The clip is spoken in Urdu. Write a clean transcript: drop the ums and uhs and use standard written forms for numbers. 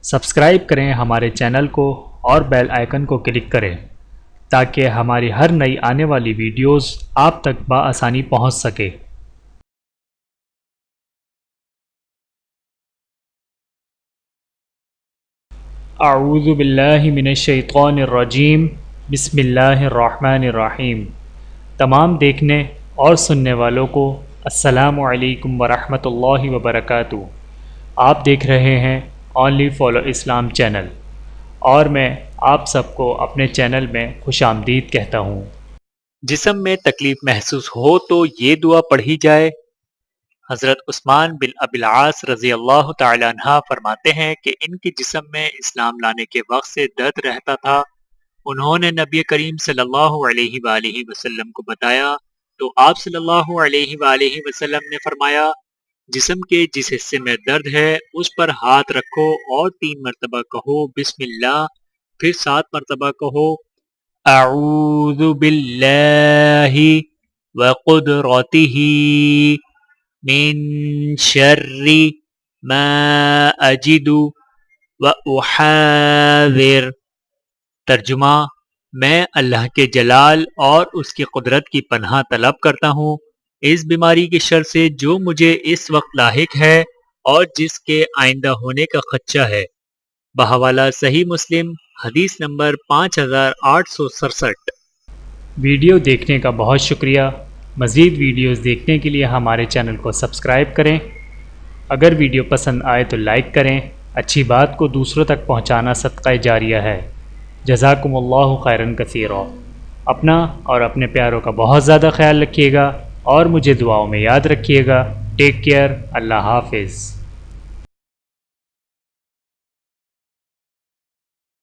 سبسکرائب کریں ہمارے چینل کو اور بیل آئیکن کو کلک کریں تاکہ ہماری ہر نئی آنے والی ویڈیوز آپ تک بآسانی پہنچ سکے۔ اعوذ باللہ من الشیطان الرجیم، بسم اللہ الرحمن الرحیم۔ تمام دیکھنے اور سننے والوں کو السلام علیکم ورحمۃ اللہ وبرکاتہ۔ آپ دیکھ رہے ہیں اونلی فالو اسلام چینل، اور میں آپ سب کو اپنے چینل میں خوش آمدید کہتا ہوں۔ جسم میں تکلیف محسوس ہو تو یہ دعا پڑھی جائے۔ حضرت عثمان بن ابی العاص رضی اللہ تعالی عنہ فرماتے ہیں کہ ان کے جسم میں اسلام لانے کے وقت سے درد رہتا تھا۔ انہوں نے نبی کریم صلی اللہ علیہ وآلہ وسلم کو بتایا تو آپ صلی اللہ علیہ وآلہ وسلم نے فرمایا، جسم کے جس حصے میں درد ہے اس پر ہاتھ رکھو اور 3 مرتبہ کہو بسم اللہ، پھر 7 مرتبہ کہو اعوذ باللہ وقدرتہ من شر ما اجد واحاذر۔ ترجمہ: میں اللہ کے جلال اور اس کی قدرت کی پناہ طلب کرتا ہوں اس بیماری کے شر سے جو مجھے اس وقت لاحق ہے اور جس کے آئندہ ہونے کا خدشہ ہے۔ بحوالہ صحیح مسلم، حدیث نمبر 5867۔ ویڈیو دیکھنے کا بہت شکریہ۔ مزید ویڈیوز دیکھنے کے لیے ہمارے چینل کو سبسکرائب کریں۔ اگر ویڈیو پسند آئے تو لائک کریں۔ اچھی بات کو دوسروں تک پہنچانا صدقہ جاریہ ہے۔ جزاکم اللہ خیرا کثیرا۔ اپنا اور اپنے پیاروں کا بہت زیادہ خیال رکھیے گا اور مجھے دعاؤں میں یاد رکھیے گا۔ Take care. اللہ حافظ۔